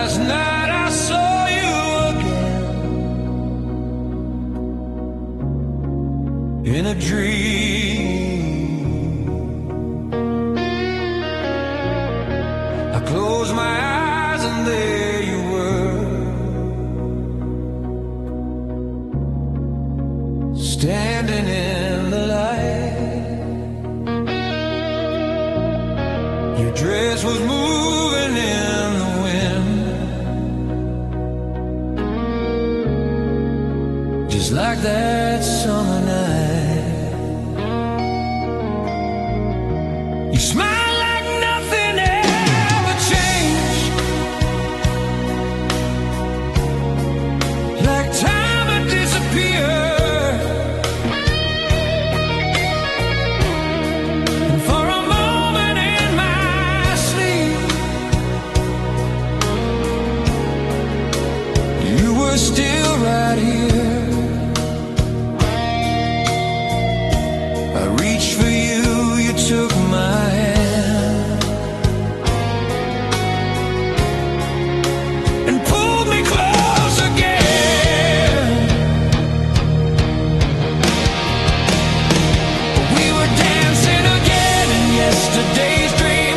Last night I saw you again in a dream. I closed my eyes and there you were, standing in the light. Your dress was moving in the wind, just like that summer night. You smile like nothing ever changed, like time had disappeared. And for a moment in my sleep, you were still right here. I reached for you, you took my hand and pulled me close again. We were dancing again in yesterday's dream,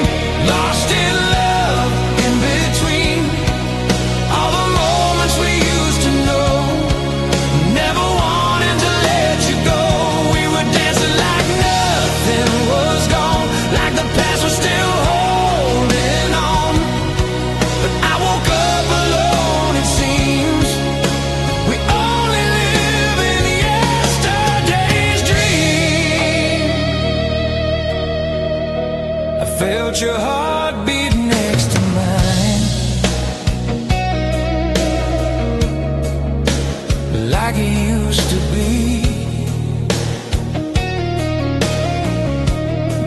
lost in love in between all the moments we used to know, never wanting to let you go. We were dancing like nothing was gone, like the past was still holding on. But I woke up alone, it seems. We only live in yesterday's dream. I felt your heartbeat next to mine, like it used to be.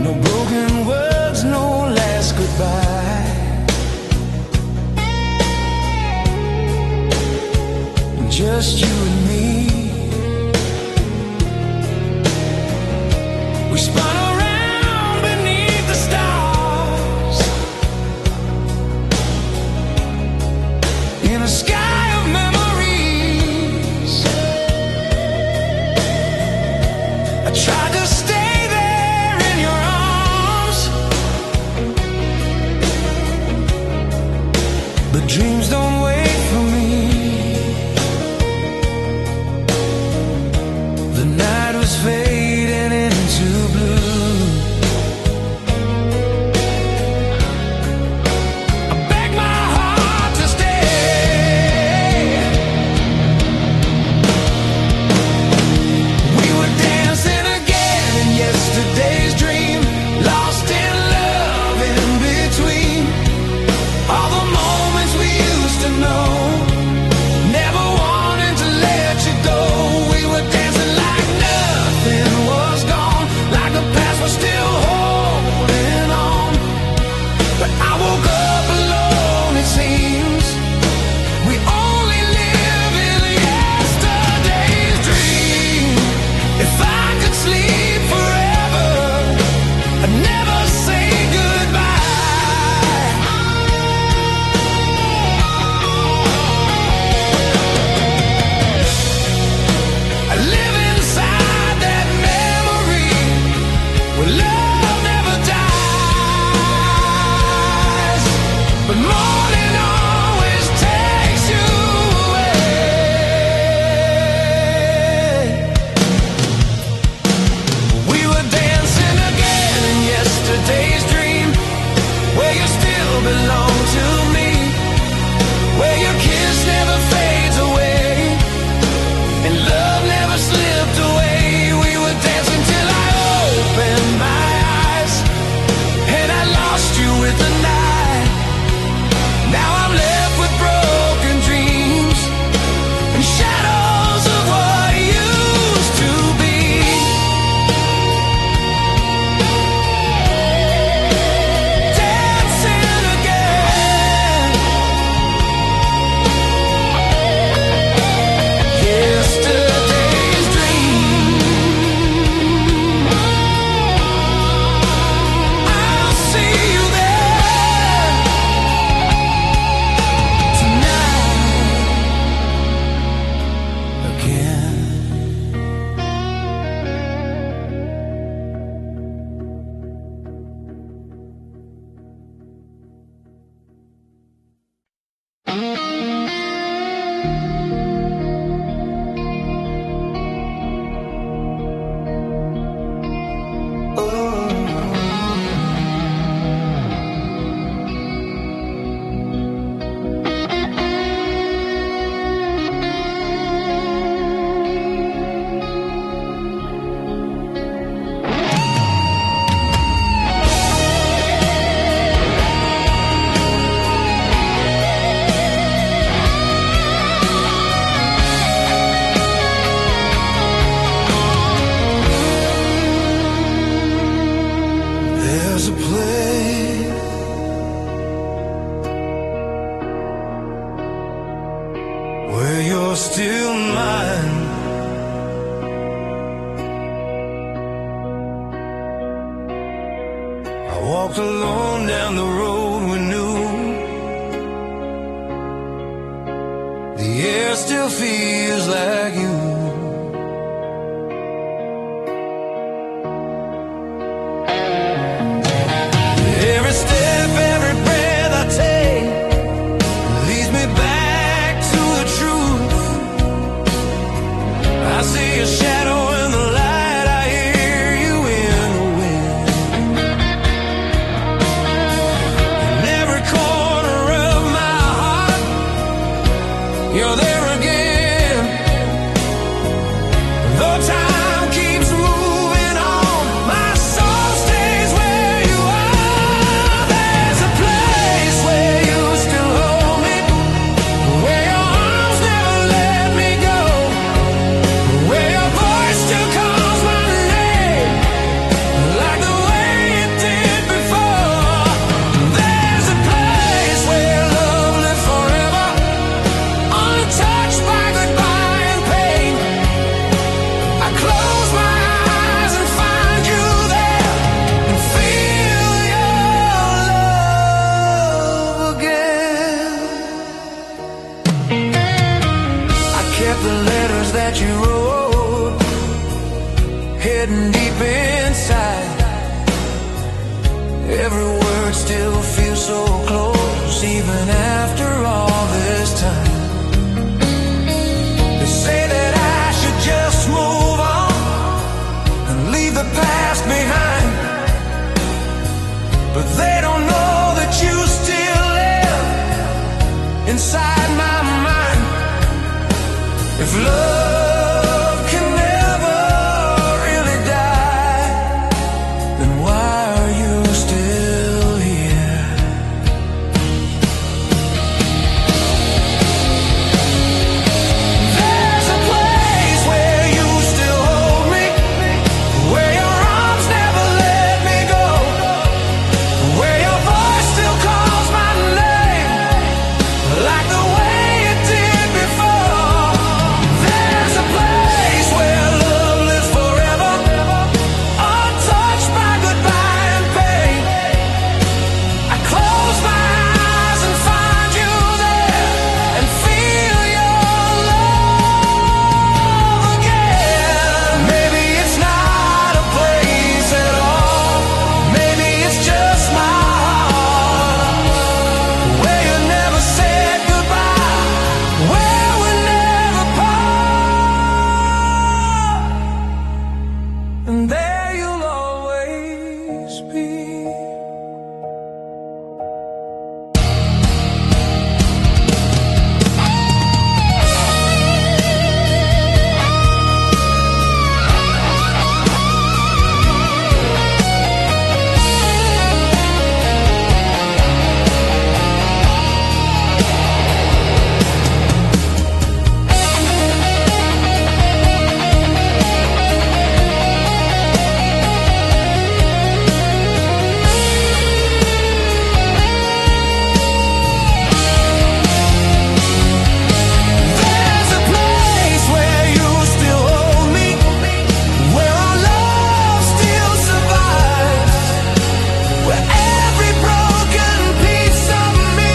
No broken words, no last goodbye, just you and me. We spun around beneath the stars in a sky of memories. I tried to stay there in your arms, but dreams don't wait for me. The night was fading into blue. I begged my heart to stay. We were dancing again in yesterday's dream, lost in love in between all the moments we used to know, never wanting to let you go. We were dancing like nothing was gone, like the past was still holding on. But I woke up alone, it seems. We only live in yesterday's dream. If I could sleep forever, I'd never say goodbye. I live inside that memory where love never dies, but morning always takes you away. We were dancing again in yesterday's dream, where you still belong to me, where your kiss never fades away and love never slipped away. We were dancing till I opened my eyes and I lost you with the night. Now I'm left with broken dreams and shadows of what used to be. Dancing again. you're still mine. I walked alone down the road we knew. The air still feels like you. Every step, every breath I take leads me back to the truth. I see a shadow in the light, I hear you in the wind. In every corner of my heart, you're there again. Though time keeps moving on, my soul stays where you are. There's a place where you still hold me, where your arms never let me go, where your voice still calls my name, like the way it did before. There's a place where love lives forever, untouched by goodbye and pain. I close my eyes and find you there, and feel your love again. I kept the letters that you wrote, hidden deep inside. Every word still feels so close, even after all this time. They say that I should just move on and leave the past behind, but they don't know that you still live inside my mind. If love can never really die, then why are you still here? There's a place where you still hold me, where your arms never let me go, where your voice still calls my name, like the way it did before. There's a place where love lives forever, untouched by goodbye and pain. I close my eyes and find you there, and feel your love again. Maybe it's not a place at all, maybe it's just my heart, where you never said goodbye, where we never part, and there you'll always be. There's a place where you still hold me, where our love still survives, where every broken piece of me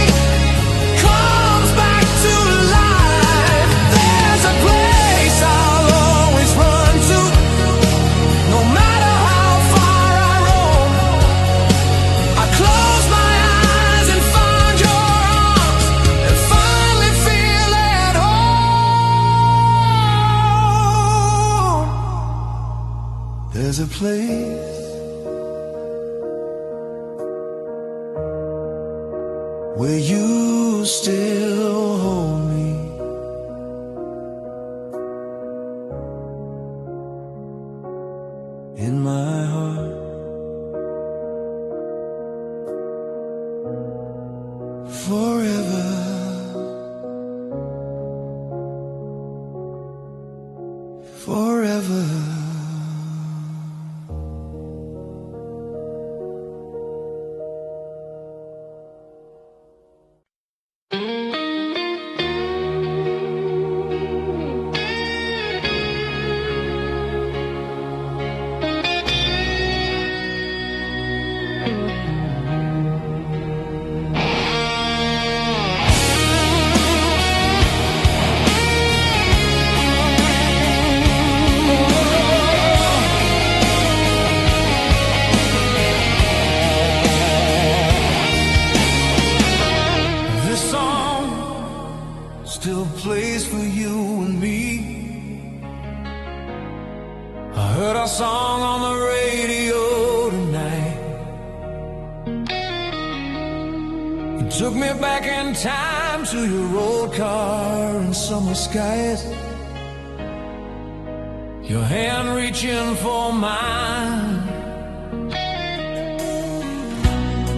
comes back to life. There's a place I'll always run to, no matter how far I roam. I close my eyes and find your arms, and finally feel at home. There's a place where you still hold me, in my heart, forever. Forever. still plays for you and me. I heard our song on the radio tonight. It took me back in time to your old car and summer skies. Your hand reaching for mine.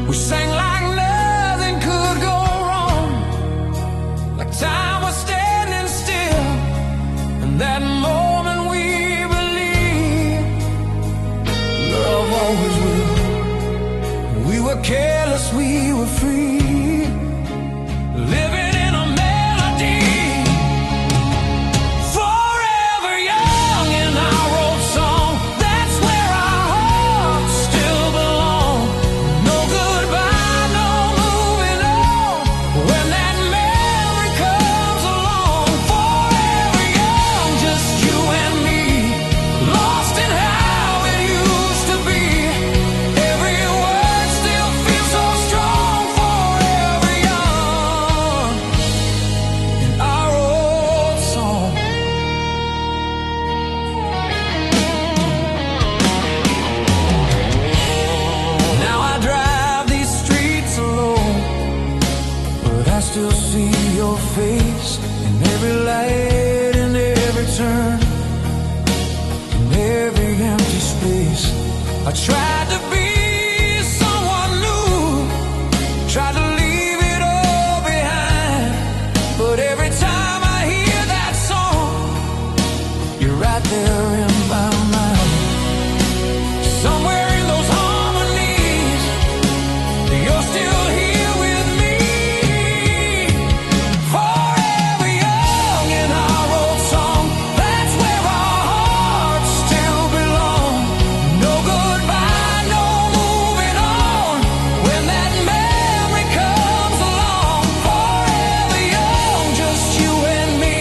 We sang like nothing could go wrong, like time was standing still. And that moment we believed love always will. We were careless, we were free, living in a melody. Forever young in our old song, that's where our hearts still belong. No goodbye, no moving on, when that memory comes along. Forever young, just you and me, lost in how it used to be. Every word still feels so strong. Forever young in our old song. Now I drive these streets alone, but I still see your face in every light, in every turn, in every empty space. I tried to be someone new, tried to leave it all behind, but every time I hear that song, you're right there in my mind. Somewhere in those harmonies, you're still here with me. Forever young in our old song, that's where our hearts still belong. No goodbye, no moving on, when that memory comes along. Forever young, just you and me,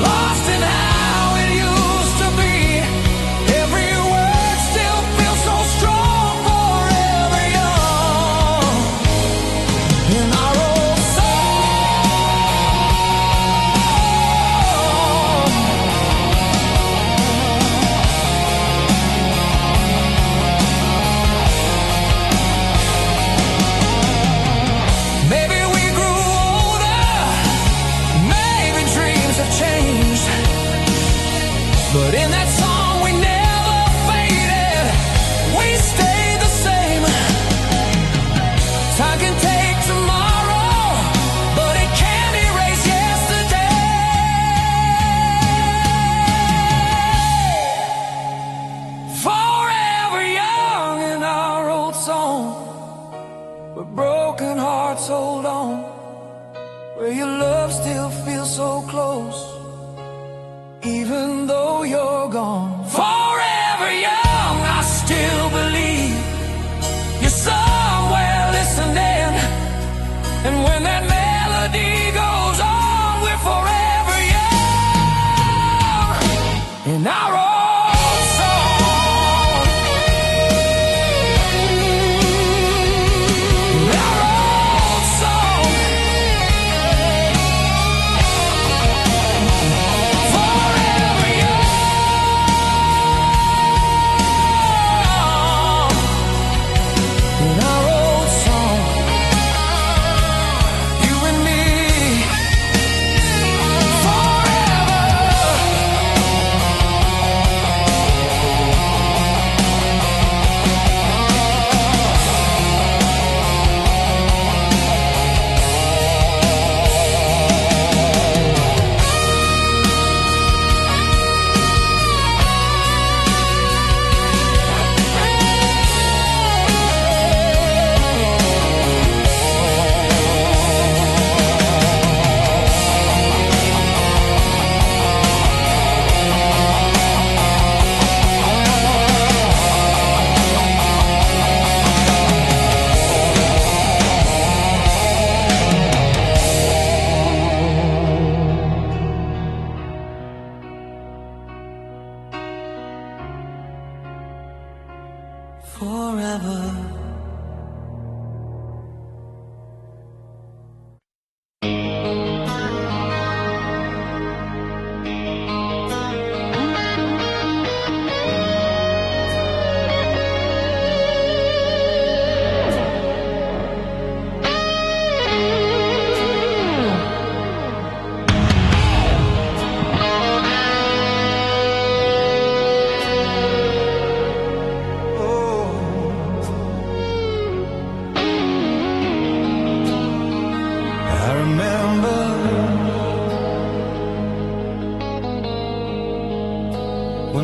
lost in how it used to be. Every word still feels so strong. Forever young in our old song. Maybe we grew older, maybe dreams have changed, but in that song we never faded, we stayed the same. Time can take tomorrow, but it can't erase yesterday. Forever young in our old song, where broken hearts hold on, where your love still feels so close, even though you're gone. Forever young, I still believe you're somewhere listening, and when that melody goes on, we're forever young in our own song. In our own song. Forever young in our old song. You and me, forever.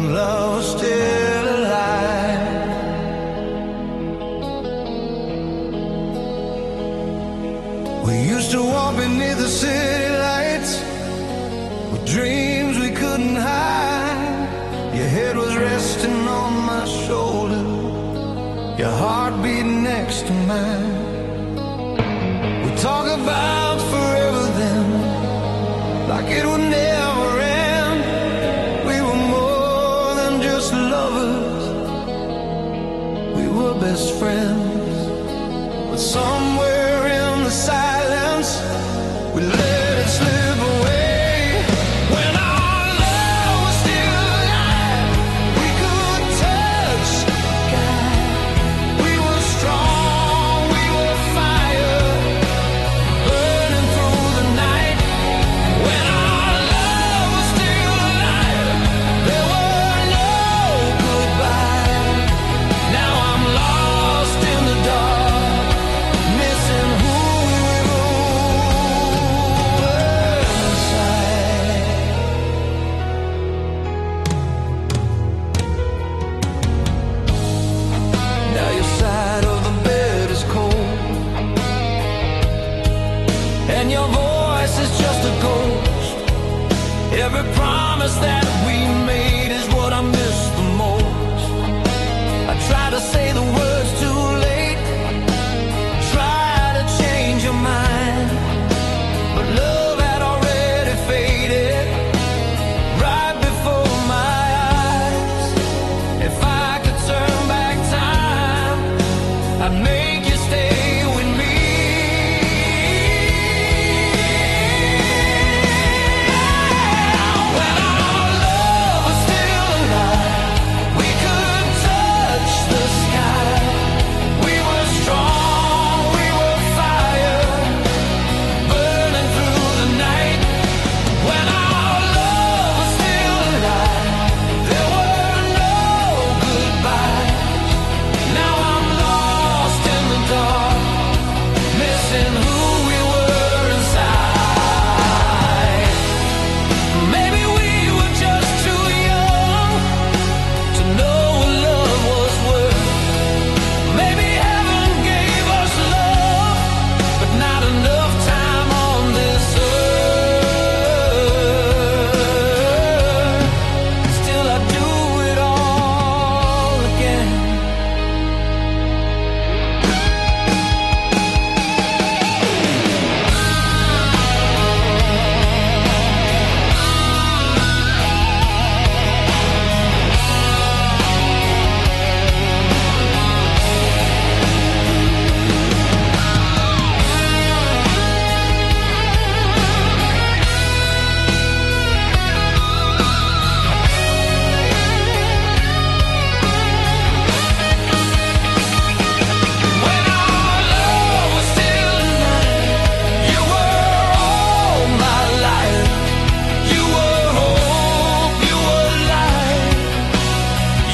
when love was still alive. We used to walk beneath the city lights with dreams we couldn't hide. Your head was resting on my shoulder, your heart beating next to mine. We talk about forever then, like it would never end. We were more than just lovers, we were best friends. But somewhere in the silence, we let it slip away. When our love was still alive, we could touch the sky. We were strong, we were fire, burning through the night. When our love was still alive, there were no goodbyes. Now I'm lost in the dark, missing who we were inside. Now your side of the bed is cold, and your voice is just a ghost. Every promise that we made is what I miss the most. I try to say the words too late, try to change your mind, but love had already faded right before my eyes. If I could turn back time, I'd make you stay with me. When our love was still alive, we could touch the sky. We were strong, we were fire, burning through the night. When our love was still alive, there were no goodbyes. Now I'm lost in the dark, missing who we were inside. Maybe we were just too young to know what love was worth. Maybe heaven gave us love, but not enough time on this earth. Still I'd do it all again. When our love was still alive, you were all my life. You were hope, you were light,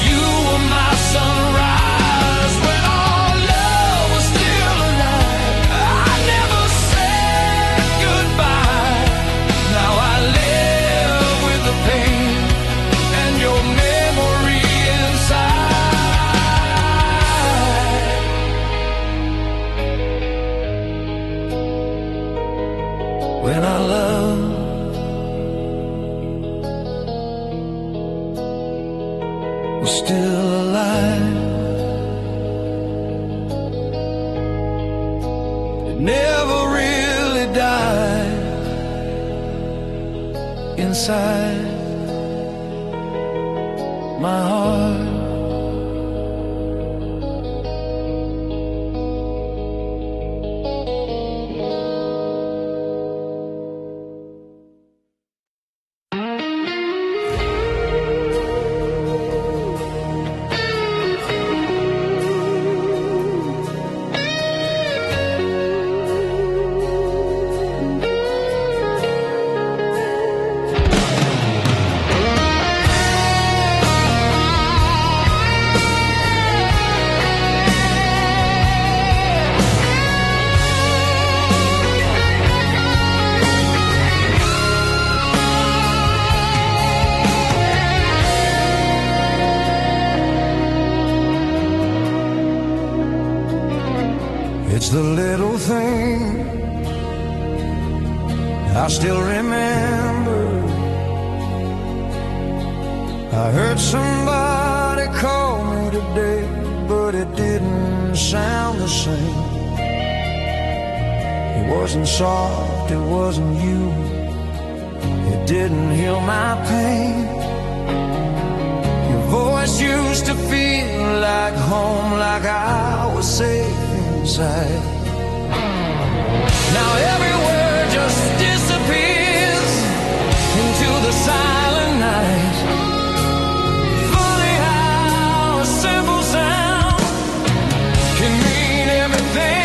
you were my sunrise. When our love was still alive, I never said goodbye. Now I live with the pain and your memory inside. When our love was still alive, it never really died inside my heart. I still remember I heard somebody call me today, but it didn't sound the same. It wasn't soft, it wasn't you. It didn't heal my pain. Your voice used to feel like home, like I was safe inside. Now every word just disappears into the silent night. Funny how a simple sound can mean everything.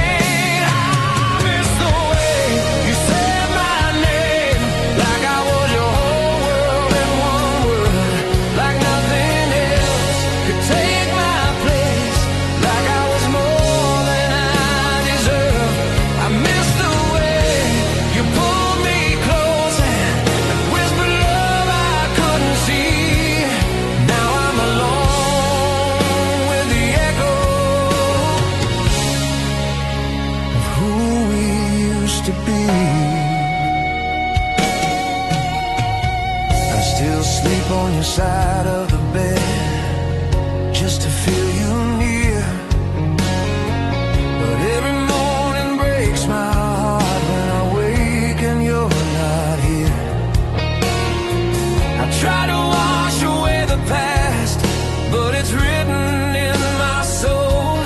On your side of the bed just to feel you near, but every morning breaks my heart when I wake and you're not here. I try to wash away the past, but it's written in my soul.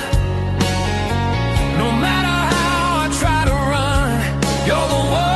No matter how I try to run, you're the one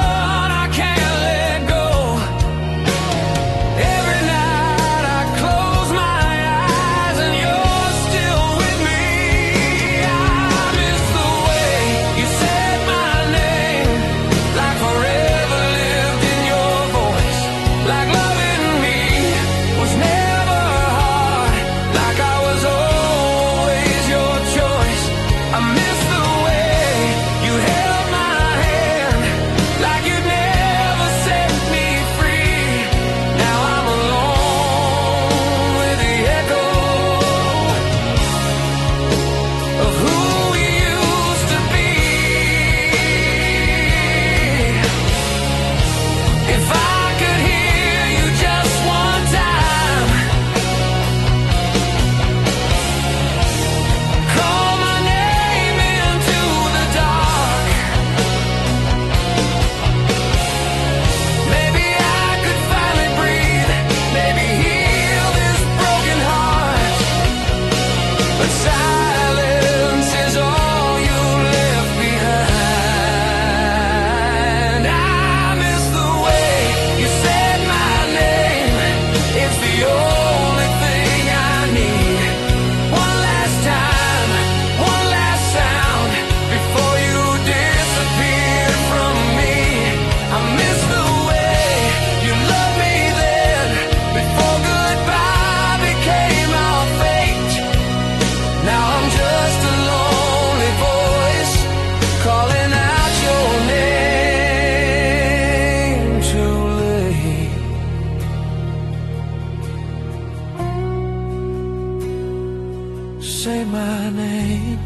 say my name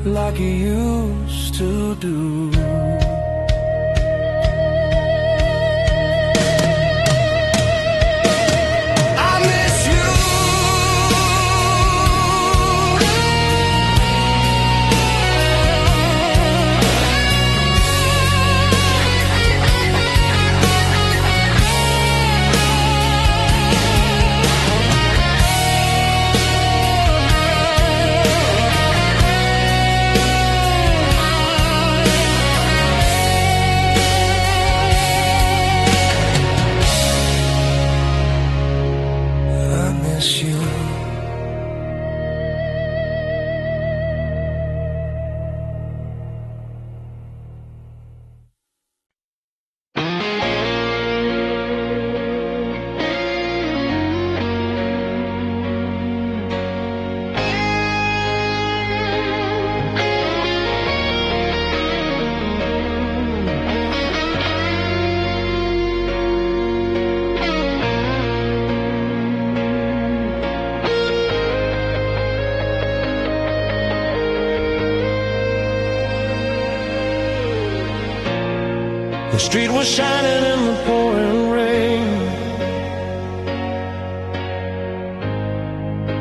like you used to do. The street was shining in the pouring rain.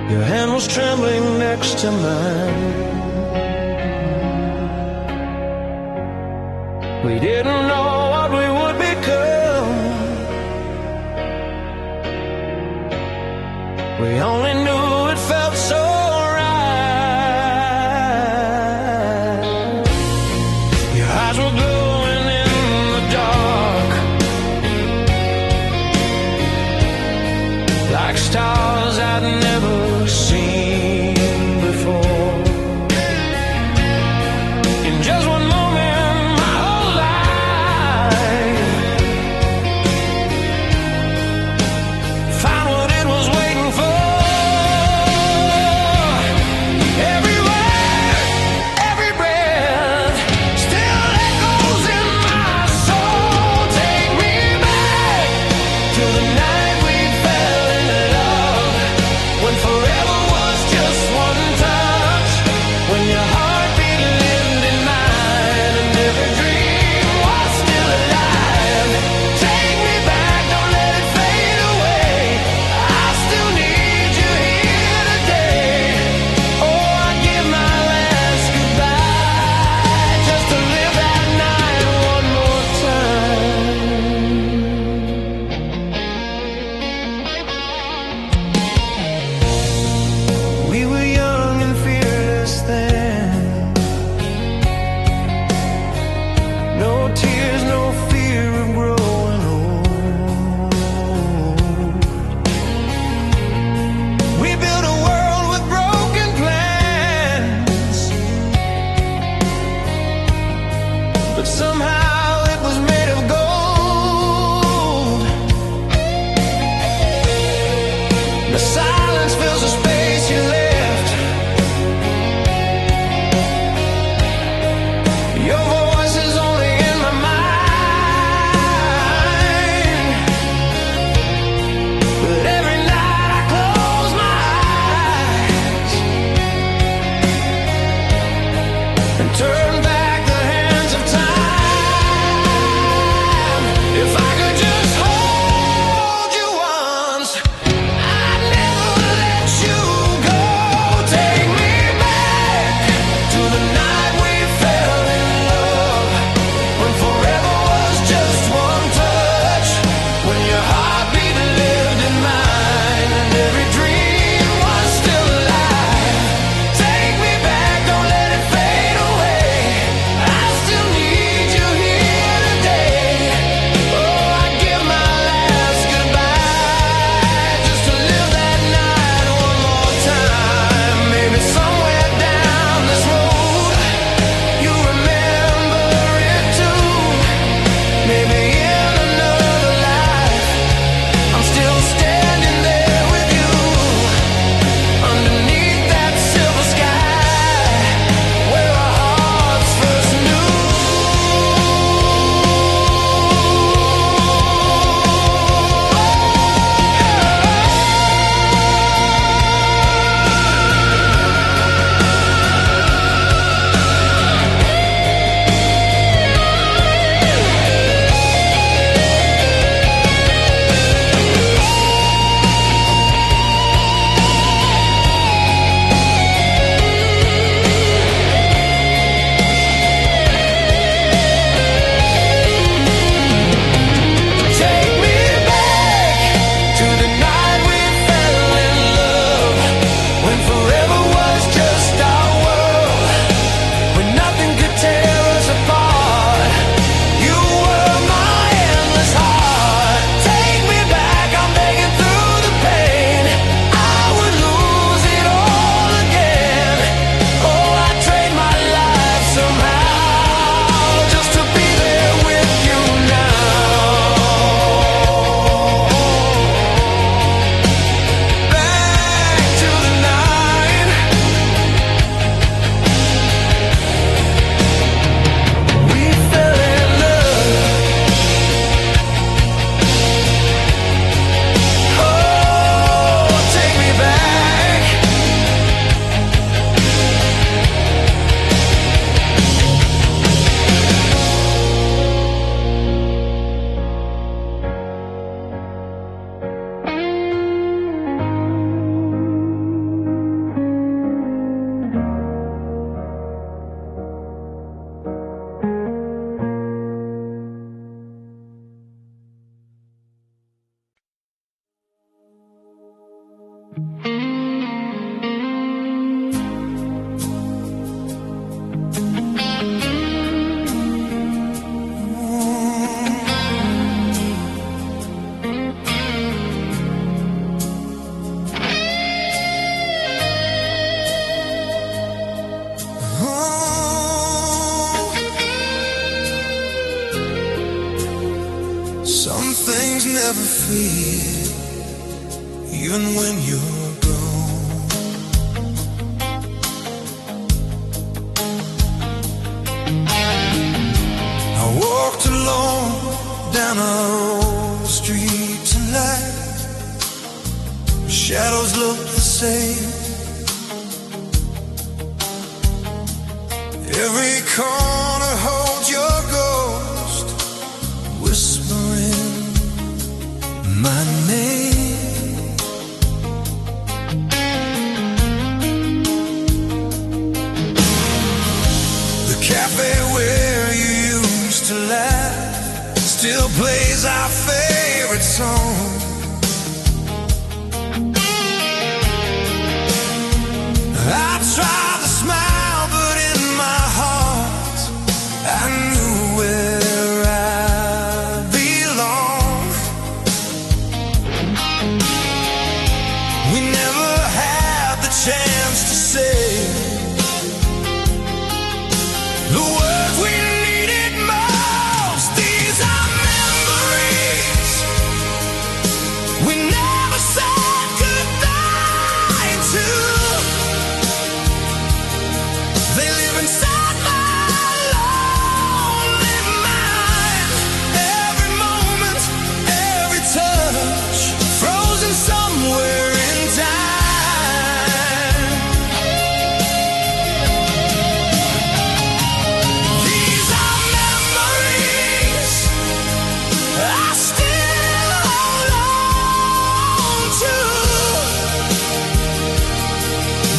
Your hand was trembling next to mine. We didn't know what we would become. We only knew it felt so right. Your eyes were glowing in the dark, like stars I'd never seen before. In just one moment, my whole life never fear, even when you're gone. I walked alone down our old street tonight. Shadows look the same. Every corner holds your ghost, whispering my name. The cafe where you used to laugh still plays our favorite song. I tried to smile, but in my heart I knew where I belong. We never had the chance to say the words we needed most. These are memories we never said goodbye to. They live inside my lonely mind. Every moment, every touch, frozen somewhere in time. These are memories I still hold on to.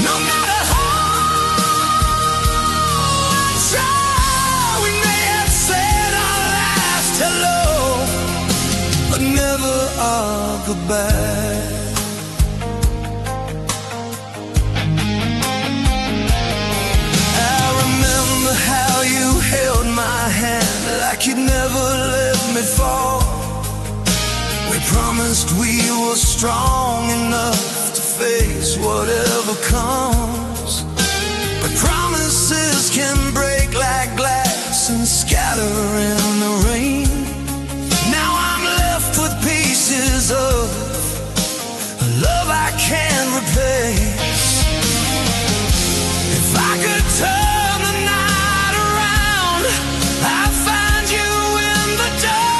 No matter we may have said our last hello, but never our goodbye. I remember how you held my hand like you'd never let me fall. We promised we were strong enough to face whatever comes, but promises can break like glass and scatter in the rain. Now I'm left with pieces of a love I can't replace. If I could turn the night around, I'd find you in the dark.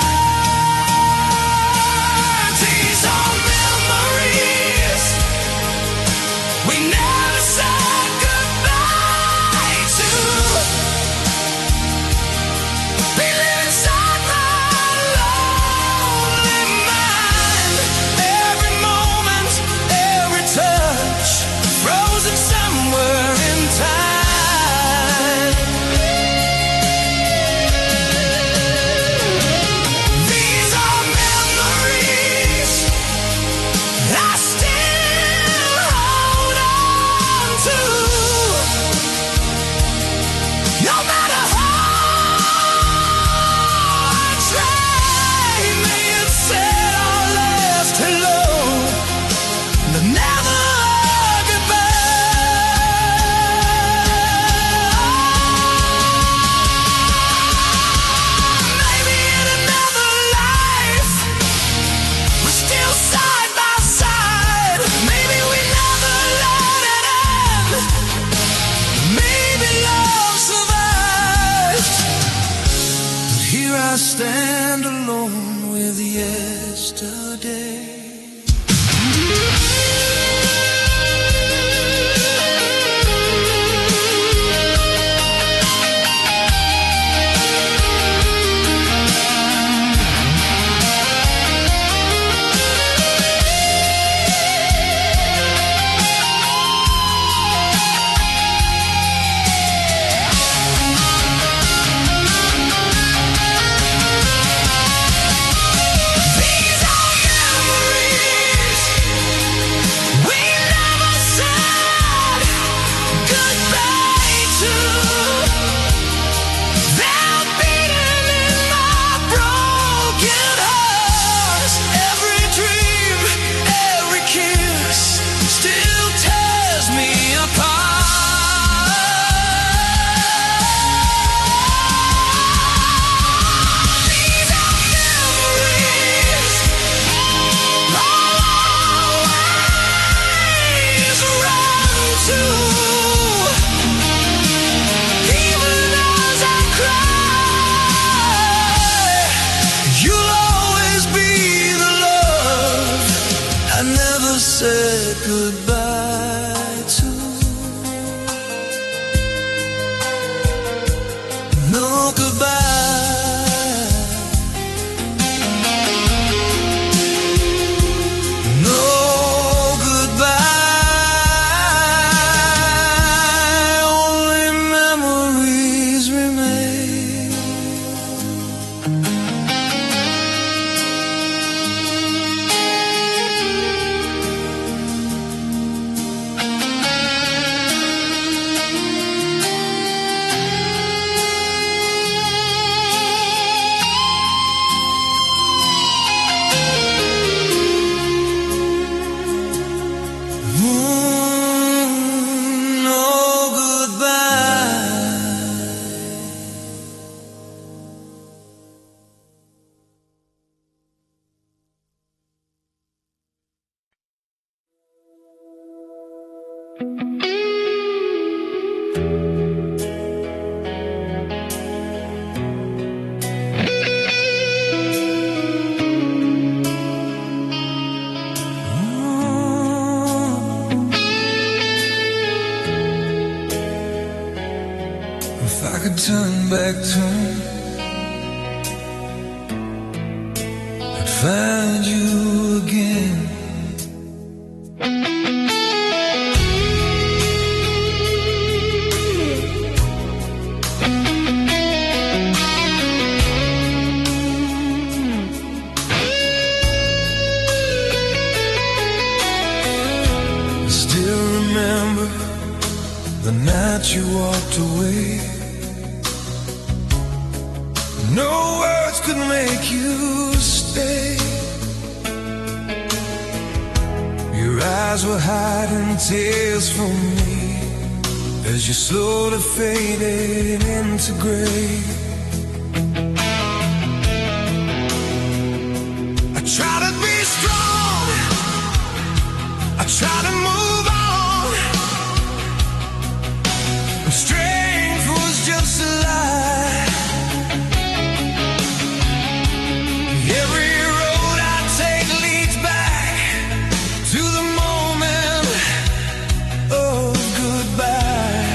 These are memories we never said goodbye to. They live inside my lonely mind. Every moment, every touch, frozen somewhere in time. These are memories I still hold on to. No matter how I try, may have said our last hello, but never goodbye. Maybe in another life we're still side by side. Maybe we never let it end. Maybe love survived. But here I stand alone with yesterday. These are memories If I could turn back time, I'd find you again. The night you walked away, no words could make you stay. Your eyes were hiding tears from me as you slowly faded into gray. I try to be strong, I try to move on. Strength was just a lie. Every road I take leads back to the moment of goodbye.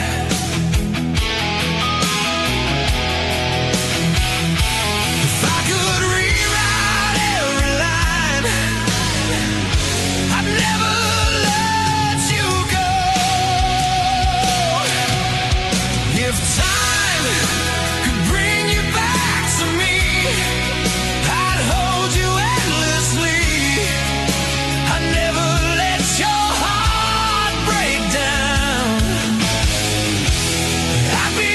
If I could rewrite every line, I'd never let you go. If time could bring you back to me, I'd hold you endlessly. I'd never let your heart break down. I'd be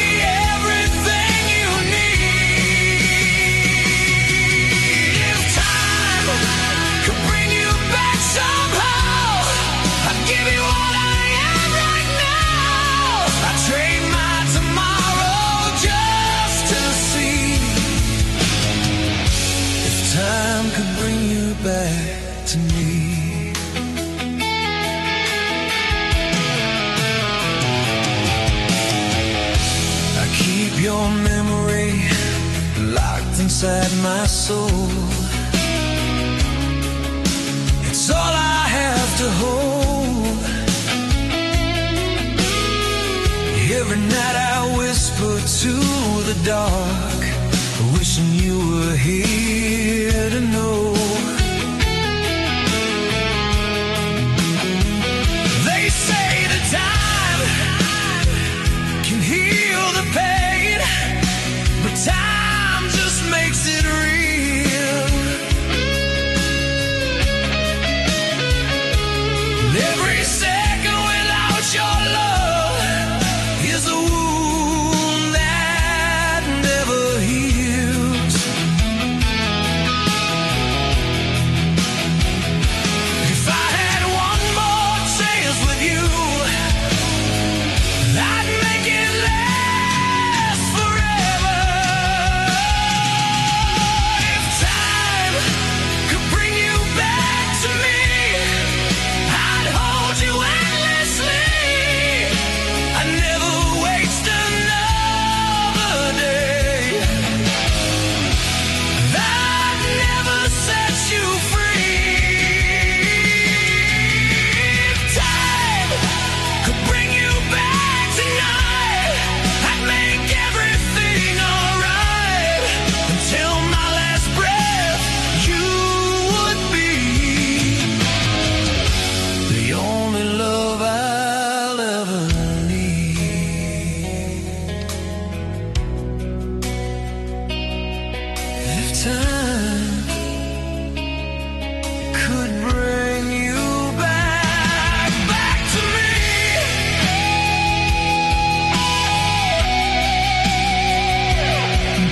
everything you need. If time could bring you back somehow, I'd give you all I am right now. I'd trade my tomorrow just to see if time could bring you back to me. I keep your memory locked inside my soul. It's all I have to hold. Every night I whisper to the dark, wishing you were here to know. They say that time can heal the pain, but time just makes it real. Every second without your love is a wound that never heals. If I had one more chance with you, I'd make it last forever. If time could bring you back to me, I'd hold you endlessly. I'd never waste another day. I'd never set you free. If time could bring you back tonight, I'd make everything alright. Until my last breath, you would be the only love I'll ever need. If time could bring you back to me,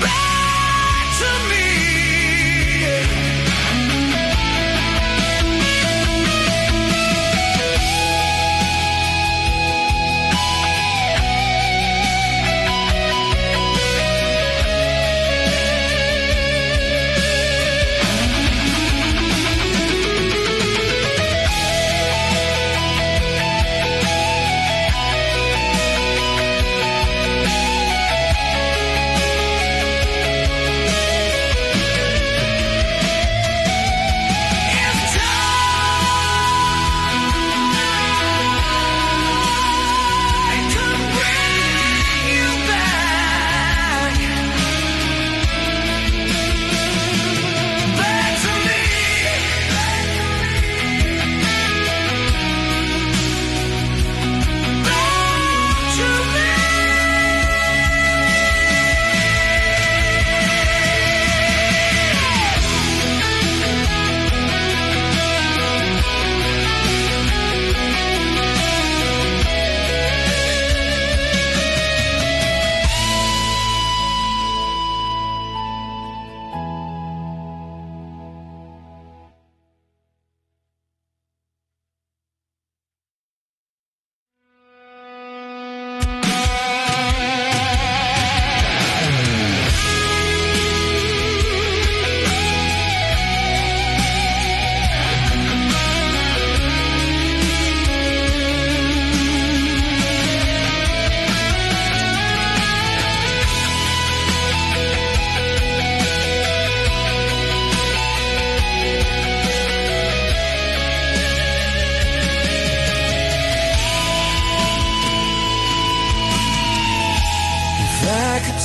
back to me.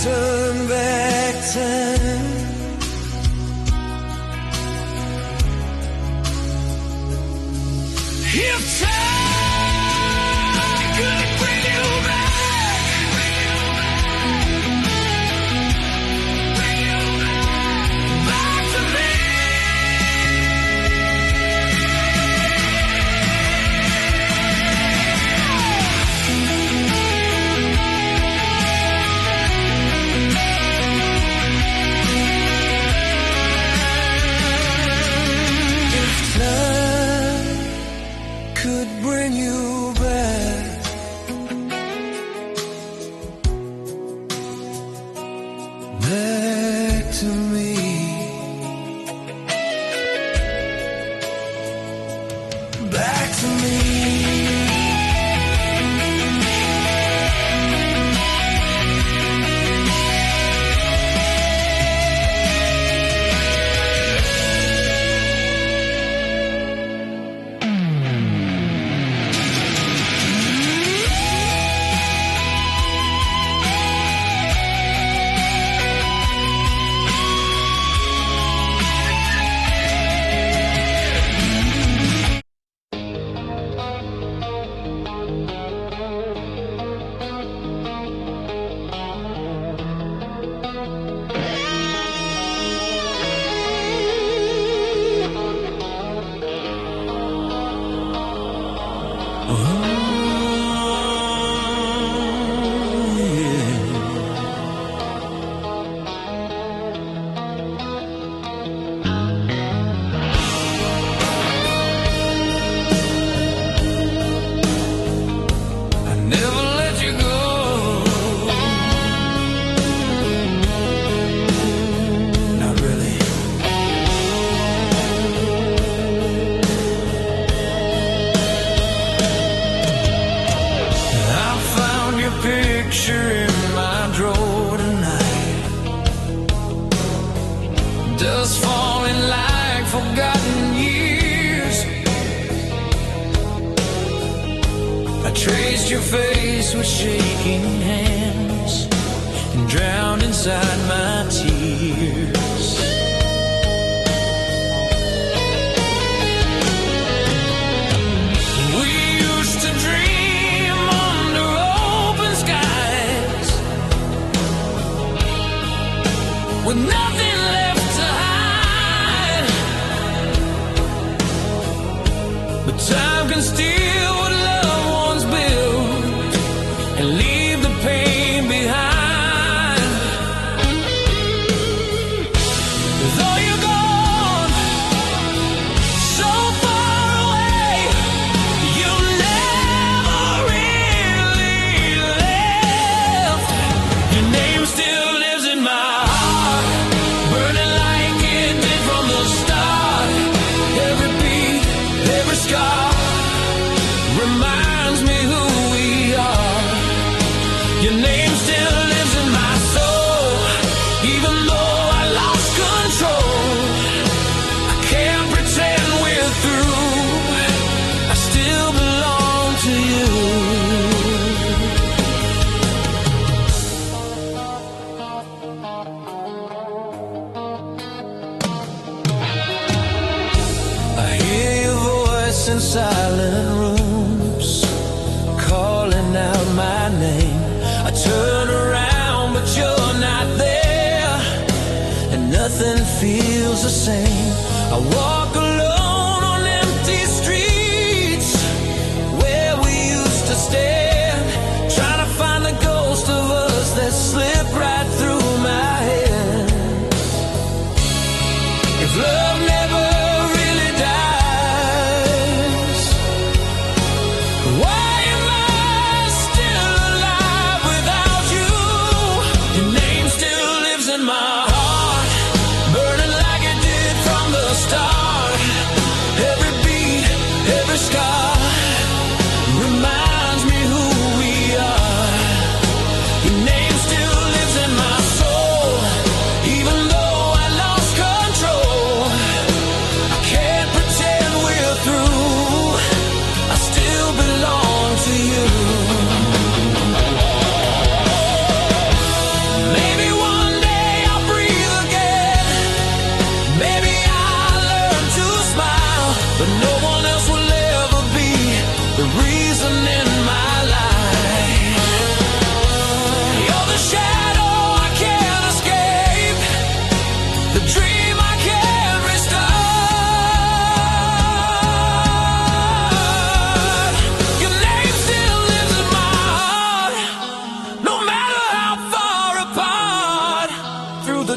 turn back time, if time could bring you back, back to me. Could bring you back, back to me, back to me. Picture in my drawer tonight, dust falling like forgotten years. I traced your face with shaking hands and drowned inside my tears. We used to dream under open skies, with nothing left to hide. But time can steal what loved ones build and leave the pain behind. Though you're gone so far away, you never really left. Your name still lives in my heart, burning like it did from the start. Every beat, every scar reminds me who we are. Your name still lives in my soul, even though I lost control. I can't pretend we're through, I still belong to you. I hear your voice in silent rooms, calling out my name. I turn around, but you're not there, and nothing feels the same. I walk alone on empty streets where we used to stand, trying to find the ghost of us that slipped right through my hands. If love never really dies, why am I still alive without you? Your name still lives in my heart, burning like it did from the start.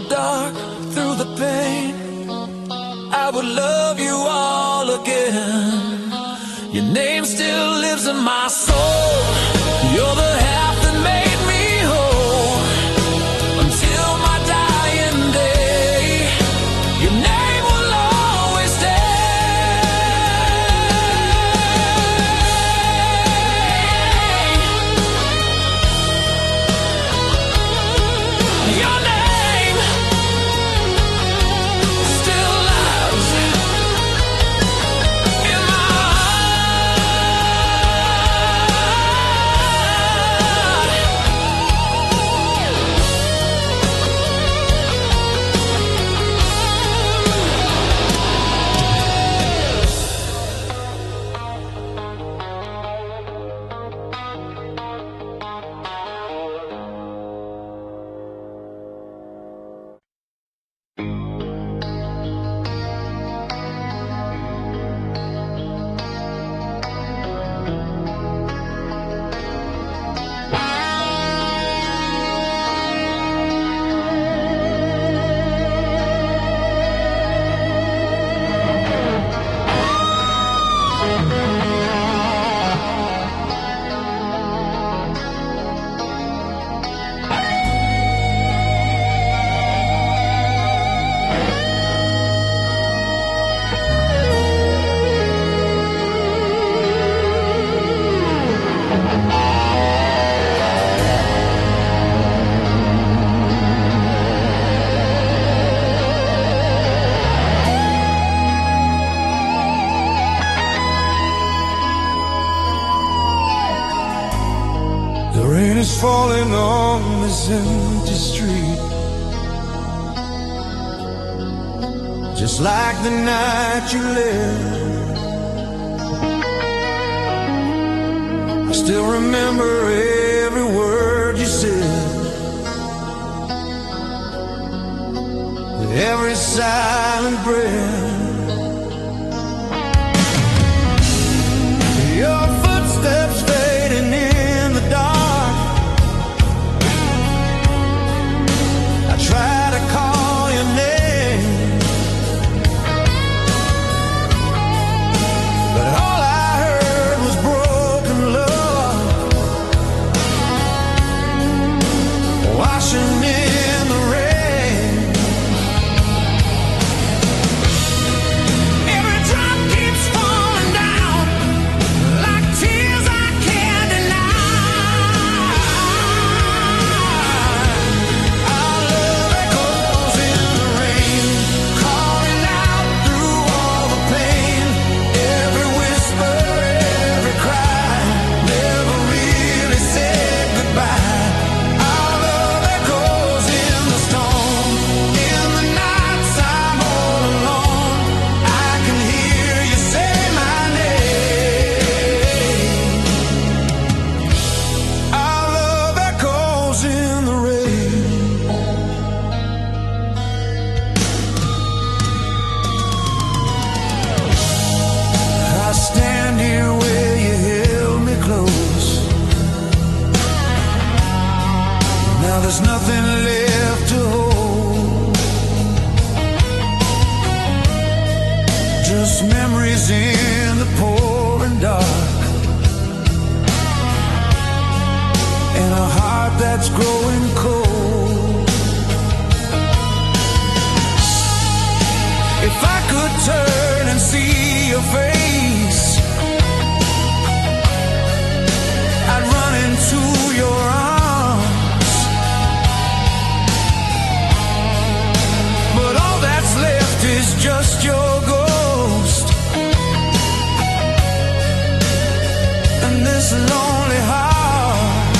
the dark, through the pain, I would love you all again. Your name still lives in my soul. You're the half that made me whole. Until my dying day, your name will always stay. Your name still lives in my The rain is falling on this empty street, just like the night you left. I still remember every word you said, every silent breath. Your footsteps fading in the dark. I try to call your name, but all I heard was broken love washing in the rain. Every drop keeps falling down like tears I can't deny. Our love echoes in the rain, calling out through all the pain. Every whisper, every cry, never really said goodbye. Our love echoes in the storm. In the nights I'm all alone, I can hear you say my name. Our love echoes in the rain. I stand here where you held me close. Now there's nothing left to hold, just memories in the pouring dark, and a heart that's growing cold. If I could turn and see your face, I'd run into your arms, but all that's left is just your ghost and this lonely heart.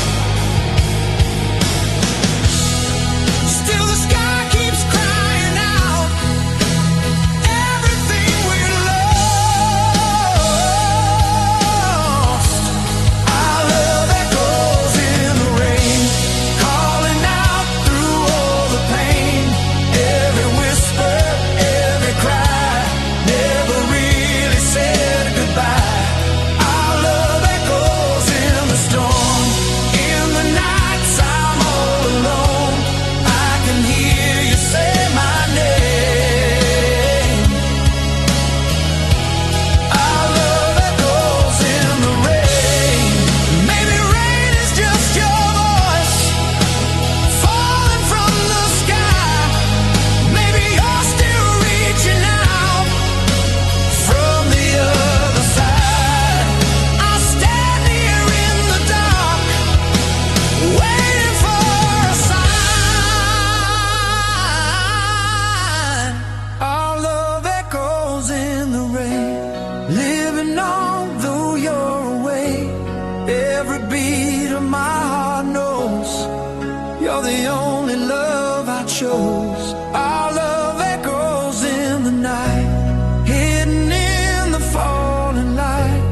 only love I chose. Our love echoes in the night, hidden in the falling light,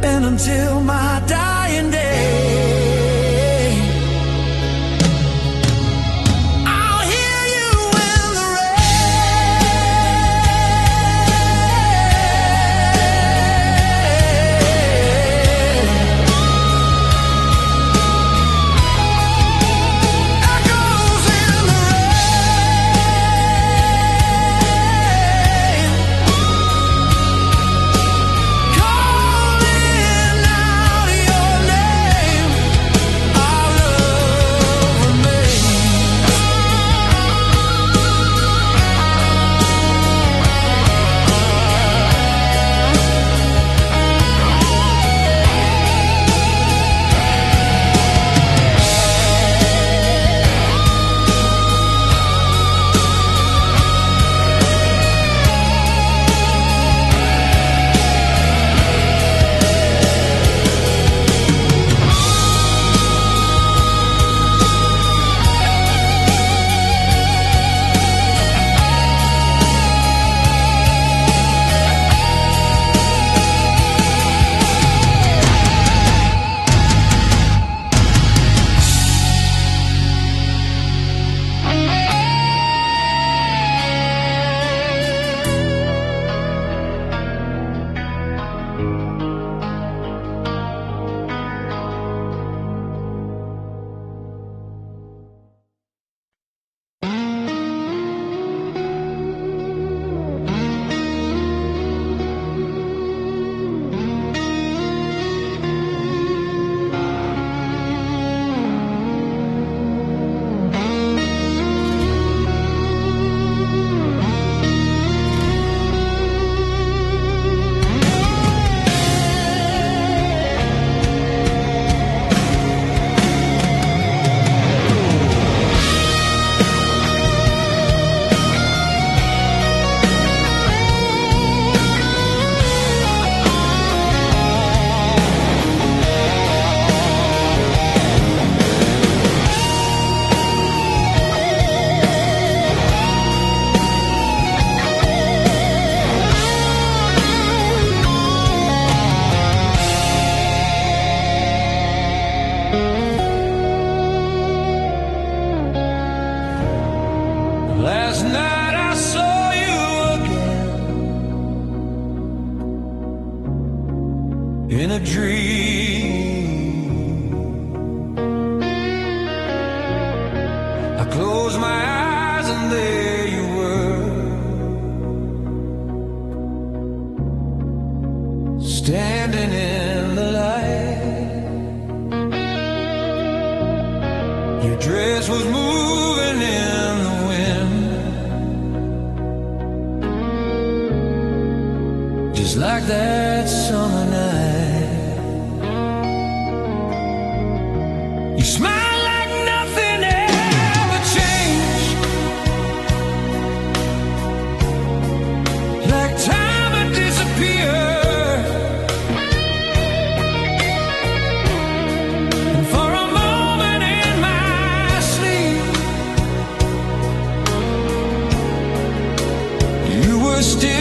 and until my dying day, I'll hear you in the echoes in the rain, calling out your name. Our love remains. Last night I saw you again in a dream. I closed my eyes and there you were, standing in the light. Your dress was moving in the wind, just like that summer night. You smile like nothing ever changed, like time had disappeared. And for a moment in my sleep, you were still